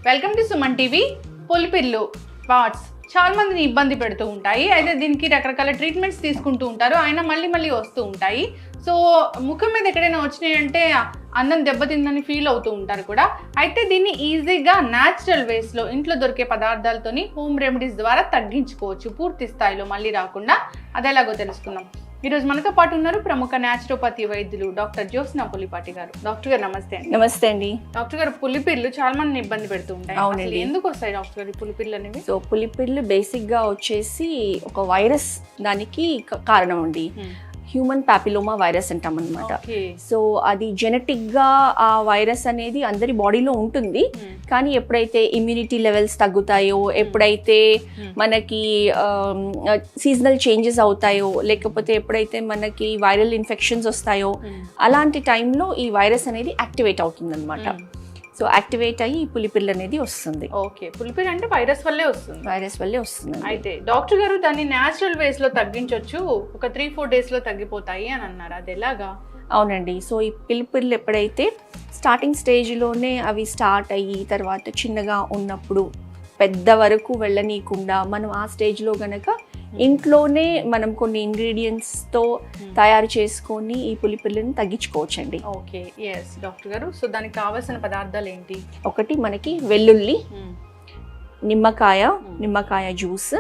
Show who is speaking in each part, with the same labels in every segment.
Speaker 1: Welcome to Suman TV. పులిపిర్లు spots చాలా మందిని ఇబ్బంది పెడుతూ ఉంటాయి. అయితే దీనికి రకరకాల ట్రీట్మెంట్స్ తీసుకుంటూ ఉంటారు, అయినా మళ్ళీ వస్తూ ఉంటాయి. సో ముఖం మీద ఎక్కడైనా వచ్చినాయంటే అన్నం దెబ్బతిందని ఫీల్ అవుతూ ఉంటారు కూడా. అయితే దీన్ని ఈజీగా న్యాచురల్ వేస్లో ఇంట్లో దొరికే పదార్థాలతోని హోమ్ రెమెడీస్ ద్వారా తగ్గించుకోవచ్చు పూర్తి స్థాయిలో మళ్ళీ రాకుండా. అది ఎలాగో తెలుసుకుందాం. ఈరోజు మనతో పాటు ఉన్నారు ప్రముఖ న్యాచురోపతి వైద్యులు డాక్టర్ జ్యోత్స్న పులిపాటి గారు. డాక్టర్ గారు నమస్తే అండి.
Speaker 2: నమస్తే అండి.
Speaker 1: డాక్టర్ గారు, పులిపిర్లు చాలా మందిని ఇబ్బంది పెడుతూ ఉంటాయి. అవునండి, ఎందుకు వస్తాయి డాక్టర్ గారు పులిపిర్లు అనేవి?
Speaker 2: సో పులిపిర్లు బేసిక్ గా వచ్చేసి ఒక వైరస్ దానికి కారణం అండి. హ్యూమన్ పాపిలోమా వైరస్ అంటాం అనమాట. సో అది జెనెటిక్ గా ఆ వైరస్ అనేది అందరి బాడీలో ఉంటుంది. కానీ ఎప్పుడైతే ఇమ్యూనిటీ లెవెల్స్ తగ్గుతాయో, ఎప్పుడైతే మనకి సీజనల్ చేంజెస్ అవుతాయో, లేకపోతే ఎప్పుడైతే మనకి వైరల్ ఇన్ఫెక్షన్స్ వస్తాయో, అలాంటి టైంలో ఈ వైరస్ అనేది యాక్టివేట్ అవుతుంది అనమాట. సో యాక్టివేట్ అయ్యి పులిపిర్లు అనేది వస్తుంది.
Speaker 1: ఓకే, పులిపిర్ అంటే వైరస్ వల్లే వస్తుంది.
Speaker 2: వైరస్ వల్లే వస్తుంది.
Speaker 1: అయితే డాక్టర్ గారు దాన్ని న్యాచురల్ వేస్ లో తగ్గించవచ్చు, ఒక 3-4 days లో తగ్గిపోతాయి అని అన్నారు. అది ఎలాగా?
Speaker 2: అవునండి. సో ఈ పులిపిర్లు ఎప్పుడైతే స్టార్టింగ్ స్టేజ్లోనే అవి స్టార్ట్ అయ్యి తర్వాత చిన్నగా ఉన్నప్పుడు పెద్ద వరకు వెళ్ళనీయకుండా మనం ఆ స్టేజ్లో గనక ఇంట్లోనే మనం కొన్ని ఇంగ్రీడియంట్స్తో తయారు చేసుకొని ఈ పులిపిర్లను తగ్గించుకోవచ్చండి.
Speaker 1: ఓకే, ఎస్ డాక్టర్ గారు. సో దానికి కావాల్సిన పదార్థాలు ఏంటి?
Speaker 2: ఒకటి మనకి వెల్లుల్లి, నిమ్మకాయ జ్యూస్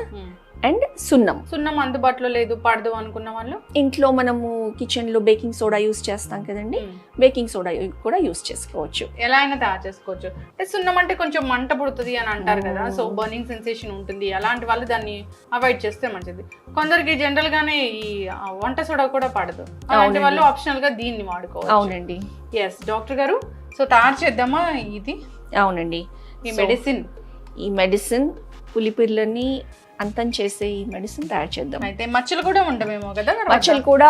Speaker 2: అండ్ సున్నం
Speaker 1: అందుబాటులో లేదు, పడదు అనుకున్న వాళ్ళు
Speaker 2: ఇంట్లో మనము కిచెన్ లో బేకింగ్ సోడా యూస్ చేస్తాం కదండి, బేకింగ్ సోడా కూడా యూస్ చేసుకోవచ్చు.
Speaker 1: ఎలా అయినా తయారు చేసుకోవచ్చు. అంటే సున్నం అంటే కొంచెం మంట పుడుతుంది అని అంటారు కదా, సో బర్నింగ్ సెన్సేషన్ ఉంటుంది. అలాంటి వాళ్ళు దాన్ని అవాయిడ్ చేస్తే మంచిది. కొందరికి జనరల్ గానే ఈ వంట సోడా కూడా పడదు, అలాంటి వాళ్ళు ఆప్షనల్ గా దీన్ని వాడుకోవచ్చు.
Speaker 2: అవునండి.
Speaker 1: ఎస్ డాక్టర్ గారు. సో తయారు చేద్దామా ఇది?
Speaker 2: అవునండి. ఈ మెడిసిన్ పులిపిర్లని అంతం చేసే ఈ మెడిసిన్ తయారు చేద్దాం.
Speaker 1: అయితే మచ్చలు కూడా ఉండవేమో కదా?
Speaker 2: మచ్చలు కూడా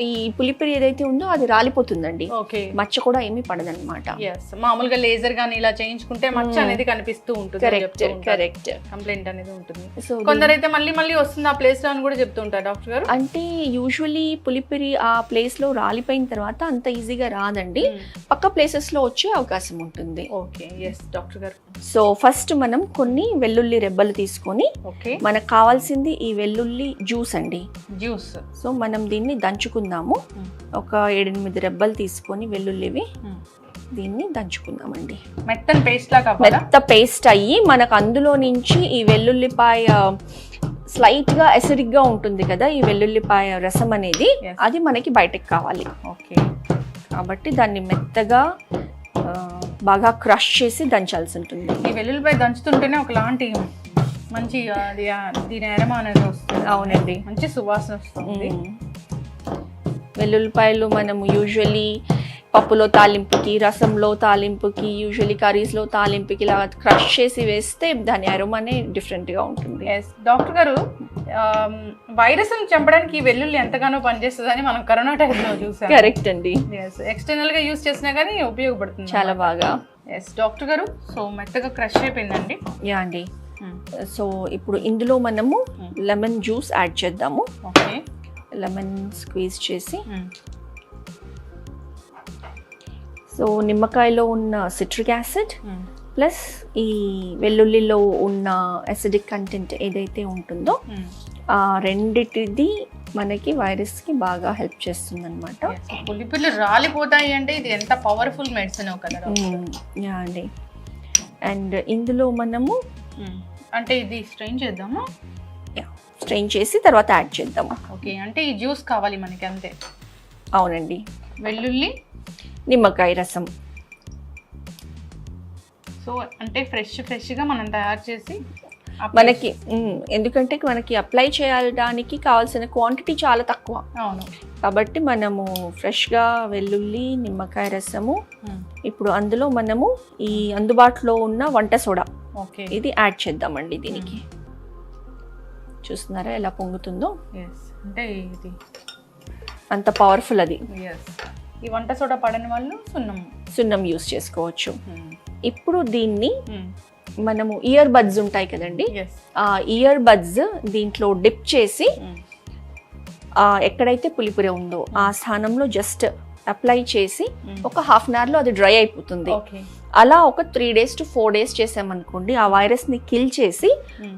Speaker 2: ఈ పులిపిరి ఏదైతే ఉందో అది రాలిపోతుందండి.
Speaker 1: ఓకే,
Speaker 2: మచ్చ కూడా ఏమీ పడదన్నమాట.
Speaker 1: మామూలుగా లేజర్ గానీ ఇలా చేయించుకుంటే మచ్చ అనేది కనిపిస్తూ ఉంటుంది.
Speaker 2: కరెక్ట్.
Speaker 1: కంప్లైంట్ అనేది ఉంటుంది. కొందరైతే మళ్ళీ వస్తుంది ఆ ప్లేస్ లో అని కూడా చెప్తూ ఉంటారు డాక్టర్ గారు.
Speaker 2: అంటే యూజువల్లీ పులిపిరి ఆ ప్లేస్ లో రాలిపోయిన తర్వాత అంత ఈజీగా రాదండి, పక్క ప్లేసెస్ లో వచ్చే అవకాశం ఉంటుంది.
Speaker 1: ఓకే, ఎస్ డాక్టర్ గారు.
Speaker 2: సో ఫస్ట్ మనం కొన్ని వెల్లుల్లి రెబ్బలు తీసుకొని, మనకు కావాల్సింది ఈ వెల్లుల్లి జ్యూస్ అండి.
Speaker 1: జ్యూస్.
Speaker 2: సో మనం దీన్ని దంచుకుందాము. ఒక 7-8 రెబ్బలు తీసుకొని వెల్లుల్లివి దీన్ని దంచుకుందామండి. మెత్త పేస్ట్ అయ్యి మనకు అందులో నుంచి ఈ వెల్లుల్లిపాయ స్లైట్ గా అసిడిక్ గా ఉంటుంది కదా, ఈ వెల్లుల్లిపాయ రసం అనేది అది మనకి బయటకు కావాలి.
Speaker 1: ఓకే,
Speaker 2: కాబట్టి దాన్ని మెత్తగా బాగా క్రష్ చేసి దంచాల్సి ఉంటుంది.
Speaker 1: ఈ వెల్లుల్లిపాయ దంచుతుంటేనే ఒకలాంటి మంచి దీని అరోమా అనేది వస్తుంది.
Speaker 2: అవునండి,
Speaker 1: మంచి సువాసన వస్తుంది.
Speaker 2: వెల్లుల్లిపాయలు మనము యూజువల్లీ పప్పులో తాలింపుకి, రసంలో తాలింపుకి, యూజువల్లీ కర్రీస్లో తాలింపుకి ఇలా క్రష్ చేసి వేస్తే దాని అరోమానే డిఫరెంట్గా ఉంటుంది.
Speaker 1: డాక్టర్ గారు, వైరస్ చంపడానికి ఈ వెల్లుల్లి ఎంతగానో పనిచేస్తుందని మనం కరోనా టైంలో చూసాం.
Speaker 2: కరెక్ట్ అండి.
Speaker 1: ఎక్స్టర్నల్ గా యూస్ చేసినా కానీ ఉపయోగపడుతుంది
Speaker 2: చాలా బాగా.
Speaker 1: ఎస్ డాక్టర్ గారు. సో మెత్తగా క్రష్ అయిపోయిందండి.
Speaker 2: యా అండి. సో ఇప్పుడు ఇందులో మనము లెమన్ జ్యూస్ యాడ్ చేద్దాము.
Speaker 1: ఓకే,
Speaker 2: లెమన్ స్క్వీజ్ చేసి, సో నిమ్మకాయలో ఉన్న సిట్రిక్ యాసిడ్ ప్లస్ ఈ వెల్లుల్లిలో ఉన్న అసిడిక్ కంటెంట్ ఏదైతే ఉంటుందో ఆ రెండిటిది మనకి వైరస్ కి బాగా హెల్ప్ చేస్తుంది అనమాట.
Speaker 1: పులిపిర్లు రాలిపోతాయి అంటే ఇది ఎంత పవర్ఫుల్ మెడిసిన్ కదా.
Speaker 2: యా అండి. అండ్ ఇందులో మనము
Speaker 1: అంటే ఇది స్ట్రెయిన్ చేద్దాము.
Speaker 2: స్ట్రెయిన్ చేసి తర్వాత యాడ్ చేద్దాము.
Speaker 1: ఓకే, అంటే ఈ జ్యూస్ కావాలి మనకి అంతే.
Speaker 2: అవునండి.
Speaker 1: వెల్లుల్లి,
Speaker 2: నిమ్మకాయ రసం.
Speaker 1: సో అంటే ఫ్రెష్గా మనం తయారు చేసి
Speaker 2: మనకి ఎందుకంటే మనకి అప్లై చేయడానికి కావాల్సిన క్వాంటిటీ చాలా తక్కువ.
Speaker 1: అవును,
Speaker 2: కాబట్టి మనము ఫ్రెష్గా వెల్లుల్లి, నిమ్మకాయ రసము, ఇప్పుడు అందులో మనము ఈ అందుబాటులో ఉన్న వంట సోడా ఇది యాడ్ చేద్దామండి. దీనికి చూస్తున్నారా ఎలా పొంగుతుందో?
Speaker 1: అంటే ఇది
Speaker 2: అంత పవర్ఫుల్ అది.
Speaker 1: ఈ వంట సోడా పడని వాళ్ళు
Speaker 2: సున్నం యూస్ చేసుకోవచ్చు. ఇప్పుడు దీన్ని మనము ఇయర్ బడ్స్ ఉంటాయి కదండి, ఆ ఇయర్ బడ్స్ దీంట్లో డిప్ చేసి ఎక్కడైతే పులిపుర ఉందో ఆ స్థానంలో జస్ట్ అప్లై చేసి ఒక హాఫ్ అన్ అవర్లో అది డ్రై అయిపోతుంది. అలా ఒక 3 days to 4 days చేసామనుకోండి, ఆ వైరస్ ని కిల్ చేసి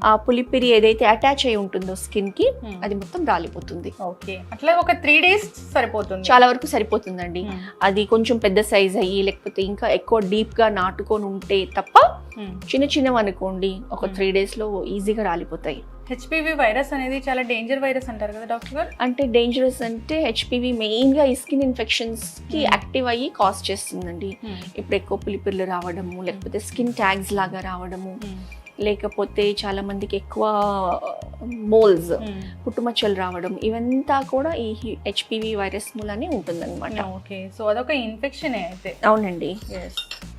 Speaker 2: ఆ పులిపిరి ఏదైతే అటాచ్ అయి ఉంటుందో స్కిన్ కి అది మొత్తం రాలిపోతుంది.
Speaker 1: ఓకే, అట్లా ఒక 3 days సరిపోతుంది,
Speaker 2: చాలా వరకు సరిపోతుందండి. అది కొంచెం పెద్ద సైజ్ అయ్యి లేకపోతే ఇంకా ఎక్కువ డీప్ గా నాటుకొని ఉంటే తప్ప చిన్న చిన్నవి అనుకోండి ఒక 3 days లో ఈజీగా రాలిపోతాయి.
Speaker 1: హెచ్పివి వైరస్ అనేది చాలా డేంజర్ వైరస్ అంటారు కదా డాక్టర్ గారు?
Speaker 2: అంటే డేంజరస్ అంటే హెచ్పివి మెయిన్ గా ఈ స్కిన్ ఇన్ఫెక్షన్స్ కి యాక్టివ్ అయ్యి కాజ్ చేస్తుందండి. ఇప్పుడు ఎక్కువ పులిపిర్లు రావడము, లేకపోతే స్కిన్ ట్యాగ్స్ లాగా రావడము, లేకపోతే చాలా మందికి ఎక్కువ మోల్స్ పుట్టుమచ్చలు రావడం, ఇవంతా కూడా ఈ హెచ్పివి వైరస్ మూలనే ఉంటుందన్నమాట.
Speaker 1: ఓకే, సో అదొక ఇన్ఫెక్షన్ అయితే.
Speaker 2: అవునండి,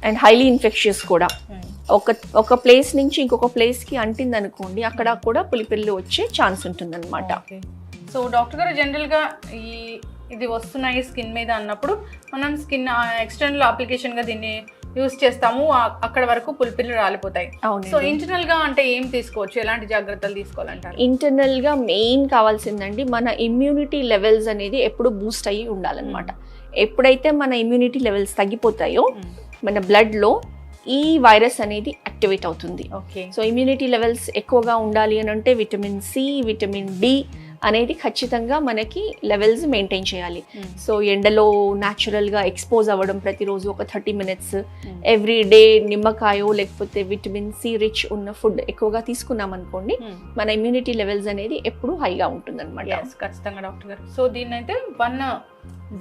Speaker 2: అండ్ హైలీ ఇన్ఫెక్షియస్ కూడా. ఒక ప్లేస్ నుంచి ఇంకొక ప్లేస్ కి అంటింది అనుకోండి, అక్కడ కూడా పులిపిర్లు వచ్చే ఛాన్స్ ఉంటుందన్నమాట.
Speaker 1: సో డాక్టర్ గారు జనరల్ గా ఇది వస్తున్నాయి స్కిన్ మీద అన్నప్పుడు మనం స్కిన్ ఎక్స్టర్నల్ అప్లికేషన్ గా దీన్ని యూస్ చేస్తాము, అక్కడ వరకు పులిపిర్లు రాలిపోతాయి. సో ఇంటర్నల్ గా అంటే ఏం తీసుకోవచ్చు, ఎలాంటి జాగ్రత్తలు తీసుకోవాలంటారు?
Speaker 2: ఇంటర్నల్ గా మెయిన్ కావాల్సిందండి మన ఇమ్యూనిటీ లెవెల్స్ అనేది ఎప్పుడు బూస్ట్ అయ్యి ఉండాలన్నమాట. ఎప్పుడైతే మన ఇమ్యూనిటీ లెవెల్స్ తగ్గిపోతాయో మన బ్లడ్ లో ఈ వైరస్ అనేది యాక్టివేట్ అవుతుంది. సో ఇమ్యూనిటీ లెవెల్స్ ఎక్కువగా ఉండాలి అని అంటే విటమిన్ సి, విటమిన్ డి అనేది ఖచ్చితంగా మనకి లెవెల్స్ మెయింటైన్ చేయాలి. సో ఎండలో న్యాచురల్గా ఎక్స్పోజ్ అవ్వడం, ప్రతిరోజు ఒక 30 minutes ఎవ్రీ డే నిమ్మకాయో లేకపోతే విటమిన్ సి రిచ్ ఉన్న ఫుడ్ ఎక్కువగా తీసుకున్నాం అనుకోండి, మన ఇమ్యూనిటీ లెవెల్స్ అనేది ఎప్పుడు హైగా ఉంటుంది అనమాట.
Speaker 1: ఖచ్చితంగా డాక్టర్ గారు. సో దీన్ని అయితే 1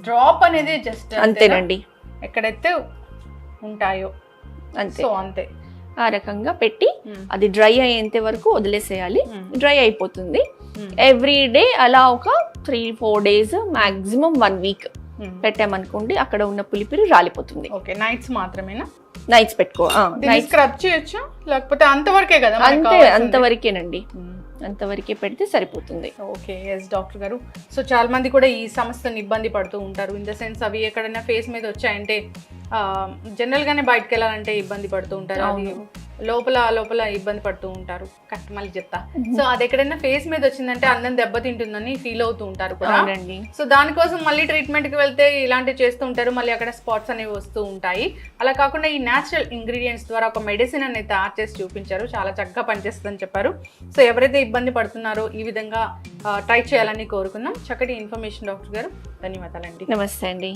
Speaker 1: drop అనేది జస్ట్
Speaker 2: అంతేనండి,
Speaker 1: ఎక్కడైతే ఉంటాయో అంతే. సో అంతే
Speaker 2: ఆ రకంగా పెట్టి అది డ్రై అయ్యేంత వరకు వదిలేసేయాలి. డ్రై అయిపోతుంది. ఎవ్రీ డే అలా ఒక 3-4 days, మాక్సిమం 1 week పెట్టామనుకోండి, అక్కడ ఉన్న పులిపిరి రాలిపోతుంది.
Speaker 1: ఓకే, నైట్స్ మాత్రమేనా?
Speaker 2: నైట్స్ పెట్టుకో,
Speaker 1: స్క్రబ్ చేయొచ్చా లేకపోతే అంతవరకే కదా?
Speaker 2: అంతవరకేనండి, అంతవరకే పెడితే సరిపోతుంది.
Speaker 1: ఓకే, ఎస్ డాక్టర్ గారు. సో చాలా మంది కూడా ఈ సమస్యను ఇబ్బంది పడుతూ ఉంటారు. ఇన్ ద సెన్స్ అవి ఎక్కడైనా ఫేస్ మీద వచ్చాయంటే జనరల్ గానే బయటకు వెళ్ళాలంటే ఇబ్బంది పడుతూ ఉంటారు, అది లోపల ఇబ్బంది పడుతూ ఉంటారు. కరెక్ట్, మళ్ళీ చెప్తా. సో అది ఎక్కడైనా ఫేస్ మీద వచ్చిందంటే అందం దెబ్బతింటుందని ఫీల్ అవుతూ ఉంటారు కూడా. సో దానికోసం మళ్ళీ ట్రీట్మెంట్ కి వెళ్తే ఇలాంటివి చేస్తూ ఉంటారు, మళ్ళీ అక్కడ స్పాట్స్ అనేవి వస్తూ ఉంటాయి. అలా కాకుండా ఈ న్యాచురల్ ఇంగ్రీడియంట్స్ ద్వారా ఒక మెడిసిన్ అనేది తయారు చేసి చూపించారు, చాలా చక్కగా పనిచేస్తుందని చెప్పారు. సో ఎవరైతే ఇబ్బంది పడుతున్నారో ఈ విధంగా ట్రై చేయాలని కోరుకుందాం. చక్కటి ఇన్ఫర్మేషన్ డాక్టర్ గారు, ధన్యవాదాలండి.
Speaker 2: నమస్తే అండి.